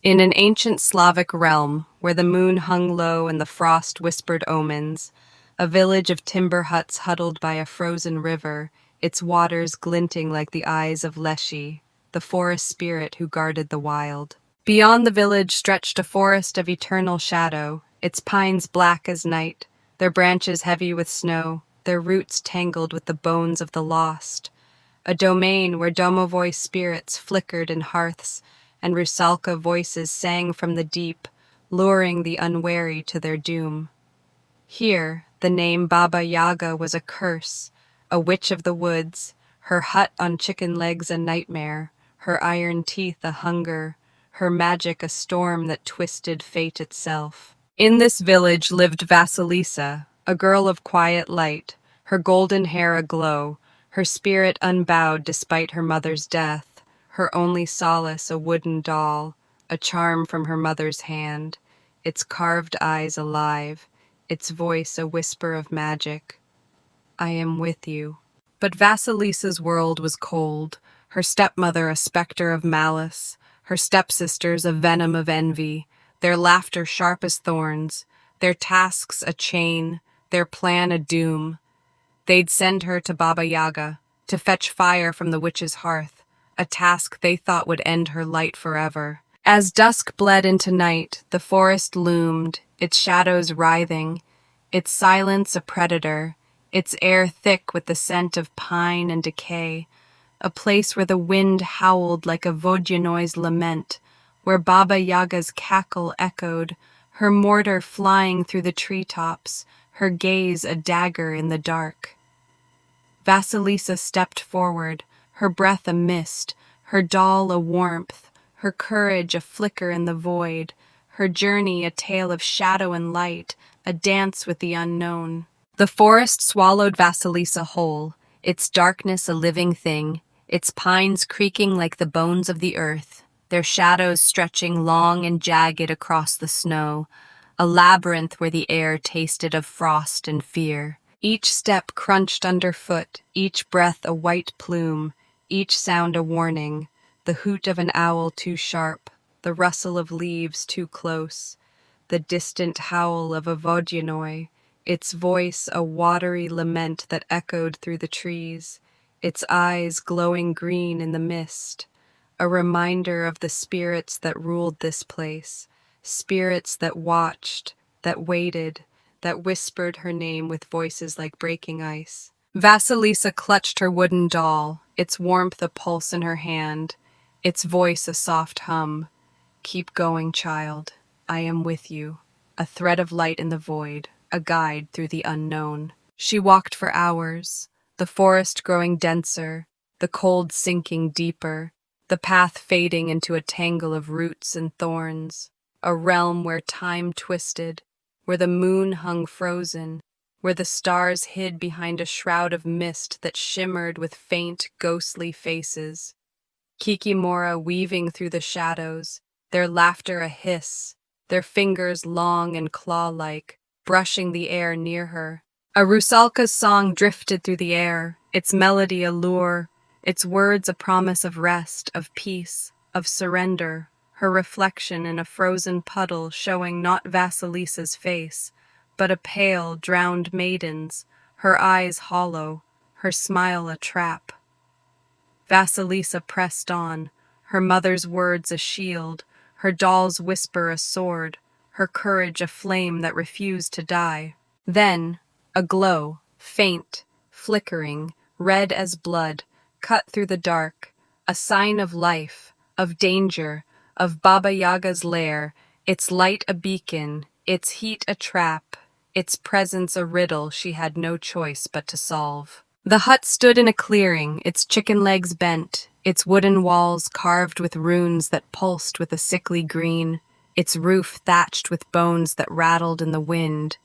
In an ancient Slavic realm, where the moon hung low and the frost whispered omens, a village of timber huts huddled by a frozen river, its waters glinting like the eyes of Leshy, the forest spirit who guarded the wild. Beyond the village stretched a forest of eternal shadow, its pines black as night, their branches heavy with snow, their roots tangled with the bones of the lost. A domain where domovoi spirits flickered in hearths, and rusalka voices sang from the deep, luring the unwary to their doom. Here, the name Baba Yaga was a curse, a witch of the woods, her hut on chicken legs a nightmare, her iron teeth a hunger, her magic a storm that twisted fate itself. In this village lived Vasilisa, a girl of quiet light, her golden hair aglow, her spirit unbowed despite her mother's death, her only solace a wooden doll, a charm from her mother's hand, its carved eyes alive, its voice a whisper of magic. I am with you. But Vasilisa's world was cold, her stepmother a specter of malice, her stepsisters a venom of envy, their laughter sharp as thorns, their tasks a chain, their plan a doom. They'd send her to Baba Yaga, to fetch fire from the witch's hearth, a task they thought would end her light forever. As dusk bled into night, the forest loomed, its shadows writhing, its silence a predator, its air thick with the scent of pine and decay, a place where the wind howled like a Vodyanoi's lament, where Baba Yaga's cackle echoed, her mortar flying through the treetops, her gaze a dagger in the dark. Vasilisa stepped forward, her breath a mist, her doll a warmth, her courage a flicker in the void, her journey a tale of shadow and light, a dance with the unknown. The forest swallowed Vasilisa whole, its darkness a living thing, its pines creaking like the bones of the earth, their shadows stretching long and jagged across the snow, a labyrinth where the air tasted of frost and fear. Each step crunched underfoot, each breath a white plume, each sound a warning, the hoot of an owl too sharp, the rustle of leaves too close, the distant howl of a Vodyanoi, its voice a watery lament that echoed through the trees, its eyes glowing green in the mist, a reminder of the spirits that ruled this place, spirits that watched, that waited, that whispered her name with voices like breaking ice. Vasilisa clutched her wooden doll, its warmth a pulse in her hand, its voice a soft hum. Keep going, child. I am with you. A thread of light in the void, a guide through the unknown. She walked for hours, the forest growing denser, the cold sinking deeper, the path fading into a tangle of roots and thorns, a realm where time twisted, where the moon hung frozen, where the stars hid behind a shroud of mist that shimmered with faint, ghostly faces. Kikimora weaving through the shadows, their laughter a hiss, their fingers long and claw-like, brushing the air near her. A rusalka's song drifted through the air, its melody a lure, its words a promise of rest, of peace, of surrender, her reflection in a frozen puddle showing not Vasilisa's face, but a pale, drowned maiden's, her eyes hollow, her smile a trap. Vasilisa pressed on, her mother's words a shield, her doll's whisper a sword, her courage a flame that refused to die. Then, a glow, faint, flickering, red as blood, cut through the dark, a sign of life, of danger, of Baba Yaga's lair, its light a beacon, its heat a trap, its presence a riddle she had no choice but to solve. The hut stood in a clearing, its chicken legs bent, its wooden walls carved with runes that pulsed with a sickly green, its roof thatched with bones that rattled in the wind,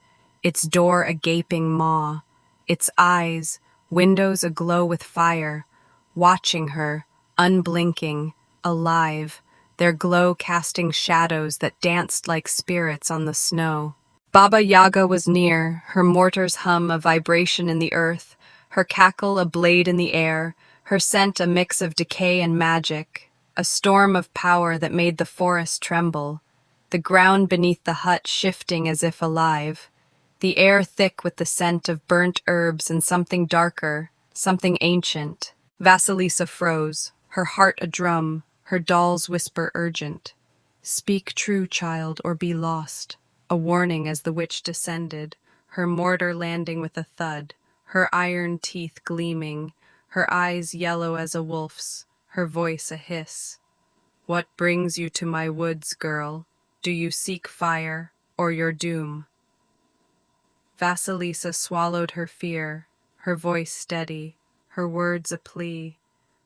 its door a gaping maw, its eyes, windows aglow with fire, watching her, unblinking, alive, their glow casting shadows that danced like spirits on the snow. Baba Yaga was near, her mortar's hum a vibration in the earth, her cackle a blade in the air, her scent a mix of decay and magic. a storm of power that made the forest tremble, the ground beneath the hut shifting as if alive, the air thick with the scent of burnt herbs and something darker, something ancient. Vasilisa froze, her heart a drum, her doll's whisper urgent. Speak true, child, or be lost. A warning as the witch descended, her mortar landing with a thud, her iron teeth gleaming, her eyes yellow as a wolf's, her voice a hiss. What brings you to my woods, girl? Do you seek fire or your doom? Vasilisa swallowed her fear, her voice steady, her words a plea.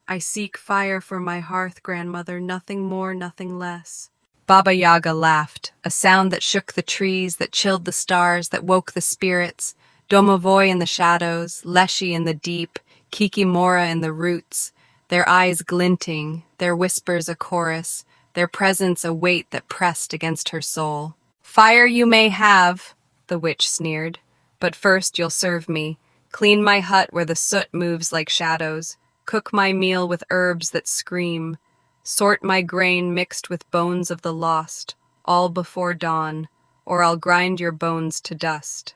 I seek fire for my hearth, grandmother, nothing more, nothing less. Baba Yaga laughed, a sound that shook the trees, that chilled the stars, that woke the spirits. Domovoy in the shadows, Leshy in the deep, kikimora in the roots, their eyes glinting, their whispers a chorus, their presence a weight that pressed against her soul. Fire you may have, the witch sneered, but first you'll serve me. Clean my hut where the soot moves like shadows. Cook my meal with herbs that scream. Sort my grain mixed with bones of the lost, all before dawn, or I'll grind your bones to dust.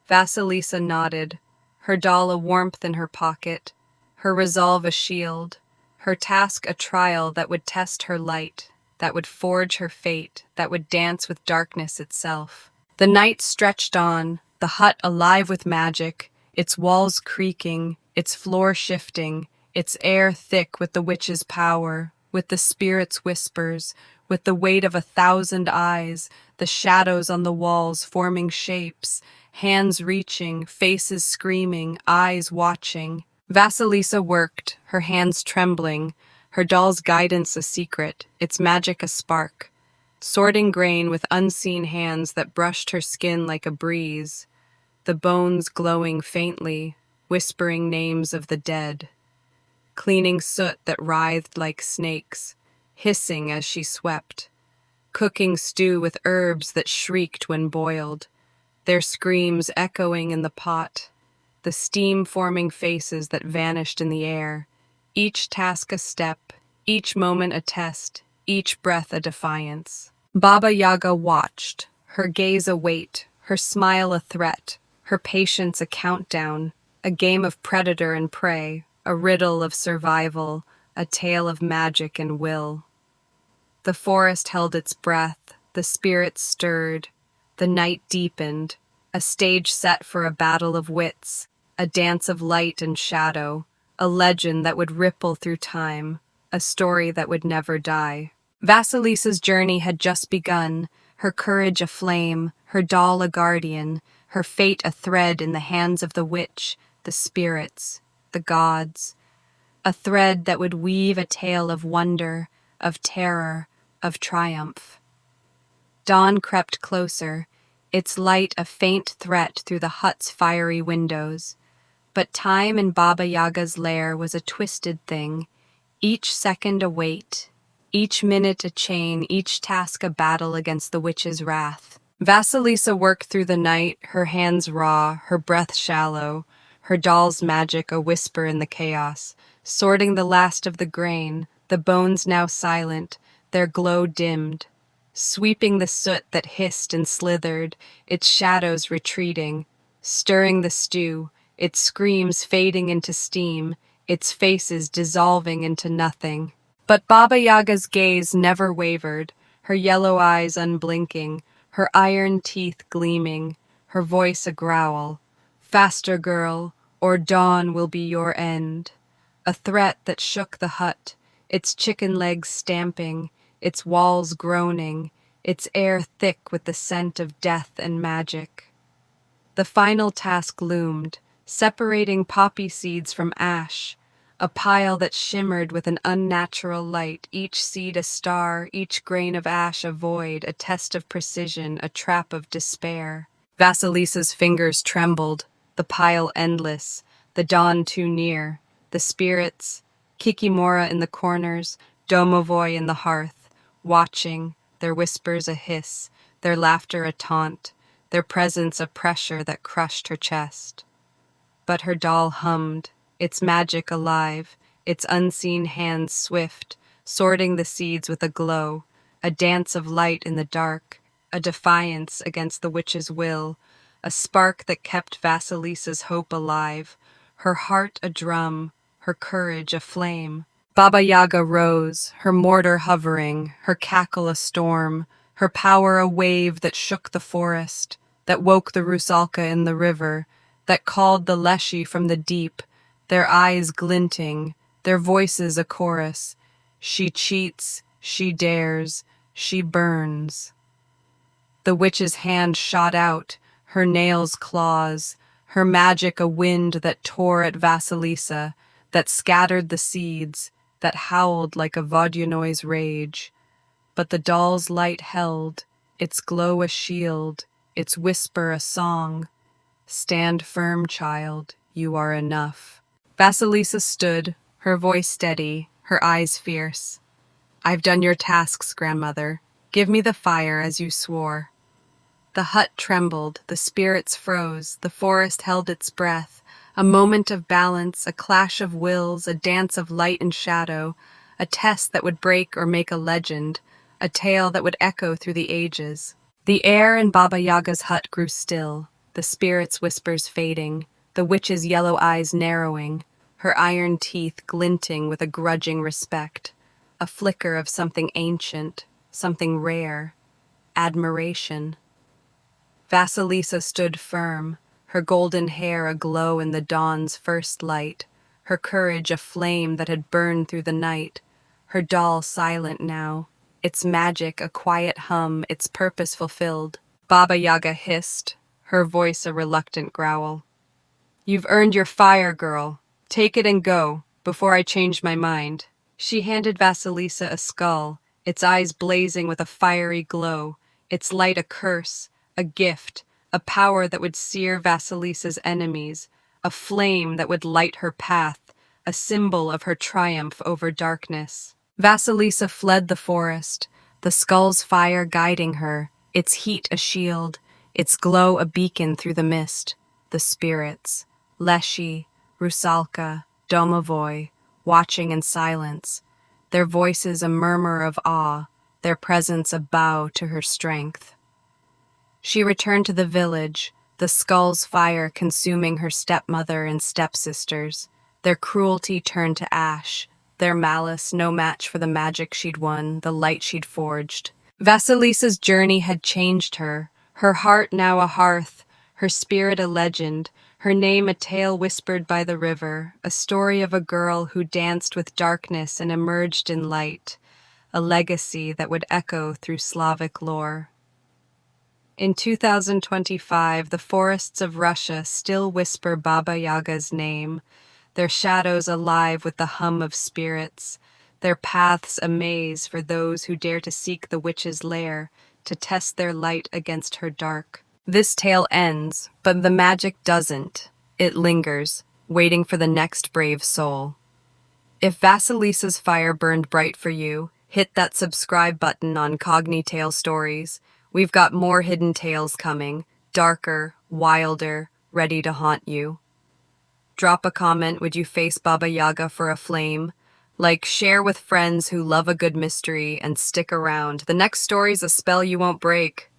Vasilisa nodded, her doll a warmth in her pocket, her resolve a shield, her task a trial that would test her light, that would forge her fate, that would dance with darkness itself. The night stretched on, the hut alive with magic, its walls creaking, its floor shifting, its air thick with the witch's power, with the spirit's whispers, with the weight of 1,000 eyes, the shadows on the walls forming shapes, hands reaching, faces screaming, eyes watching. Vasilisa worked, her hands trembling, her doll's guidance a secret, its magic a spark, sorting grain with unseen hands that brushed her skin like a breeze, the bones glowing faintly, whispering names of the dead, cleaning soot that writhed like snakes, hissing as she swept, cooking stew with herbs that shrieked when boiled, their screams echoing in the pot, the steam forming faces that vanished in the air, each task a step, each moment a test, each breath a defiance. Baba Yaga watched, her gaze a weight, her smile a threat, her patience a countdown, a game of predator and prey, a riddle of survival, a tale of magic and will. The forest held its breath, the spirits stirred, the night deepened, a stage set for a battle of wits, a dance of light and shadow, a legend that would ripple through time, a story that would never die. Vasilisa's journey had just begun, her courage aflame, her doll a guardian, her fate a thread in the hands of the witch, the spirits, the gods, a thread that would weave a tale of wonder, of terror, of triumph. Dawn crept closer, its light a faint threat through the hut's fiery windows. But time in Baba Yaga's lair was a twisted thing, each second a weight, each minute a chain, each task a battle against the witch's wrath. Vasilisa worked through the night, her hands raw, her breath shallow, her doll's magic a whisper in the chaos, sorting the last of the grain, the bones now silent, their glow dimmed, sweeping the soot that hissed and slithered, its shadows retreating, stirring the stew, its screams fading into steam, its faces dissolving into nothing. But Baba Yaga's gaze never wavered, her yellow eyes unblinking, her iron teeth gleaming, her voice a growl. Faster, girl, or dawn will be your end. A threat that shook the hut, its chicken legs stamping, its walls groaning, its air thick with the scent of death and magic. The final task loomed, separating poppy seeds from ash, a pile that shimmered with an unnatural light, each seed a star, each grain of ash a void, a test of precision, a trap of despair. Vasilisa's fingers trembled, the pile endless, the dawn too near, the spirits, kikimora in the corners, domovoy in the hearth, watching, their whispers a hiss, their laughter a taunt, their presence a pressure that crushed her chest. But her doll hummed, its magic alive, its unseen hands swift, sorting the seeds with a glow, a dance of light in the dark, a defiance against the witch's will, a spark that kept Vasilisa's hope alive, her heart a drum, her courage a flame. Baba Yaga rose, her mortar hovering, her cackle a storm, her power a wave that shook the forest, that woke the rusalka in the river, that called the Leshy from the deep, their eyes glinting, their voices a chorus. She cheats, she dares, she burns. The witch's hand shot out, her nails claws, her magic a wind that tore at Vasilisa, that scattered the seeds, that howled like a Vodunnoi's rage. But the doll's light held, its glow a shield, its whisper a song. Stand firm, child, you are enough. Vasilisa stood, her voice steady, her eyes fierce. I've done your tasks, grandmother. Give me the fire as you swore. The hut trembled, the spirits froze, the forest held its breath. A moment of balance, a clash of wills, a dance of light and shadow, a test that would break or make a legend, a tale that would echo through the ages. The air in Baba Yaga's hut grew still, the spirit's whispers fading, the witch's yellow eyes narrowing, her iron teeth glinting with a grudging respect, a flicker of something ancient, something rare, admiration. Vasilisa stood firm, her golden hair aglow in the dawn's first light, her courage a flame that had burned through the night, her doll silent now, its magic a quiet hum, its purpose fulfilled. Baba Yaga hissed, her voice a reluctant growl. You've earned your fire, girl. Take it and go, before I change my mind. She handed Vasilisa a skull, its eyes blazing with a fiery glow, its light a curse, a gift, a power that would sear Vasilisa's enemies, a flame that would light her path, a symbol of her triumph over darkness. Vasilisa fled the forest, the skull's fire guiding her, its heat a shield, its glow a beacon through the mist. The spirits, Leshy, Rusalka, Domovoy, watching in silence, their voices a murmur of awe, their presence a bow to her strength. She returned to the village, the skull's fire consuming her stepmother and stepsisters, their cruelty turned to ash, their malice no match for the magic she'd won, the light she'd forged. Vasilisa's journey had changed her heart now a hearth, her spirit a legend, her name a tale whispered by the river, a story of a girl who danced with darkness and emerged in light, a legacy that would echo through Slavic lore. In 2025, the forests of Russia still whisper Baba Yaga's name, their shadows alive with the hum of spirits, their paths a maze for those who dare to seek the witch's lair, to test their light against her dark. This tale ends, but the magic doesn't. It lingers, waiting for the next brave soul. If Vasilisa's fire burned bright for you, hit that subscribe button on CogniTale Stories. We've got more hidden tales coming, darker, wilder, ready to haunt you. Drop a comment, would you face Baba Yaga for a flame? Like, share with friends who love a good mystery, and stick around. The next story's a spell you won't break.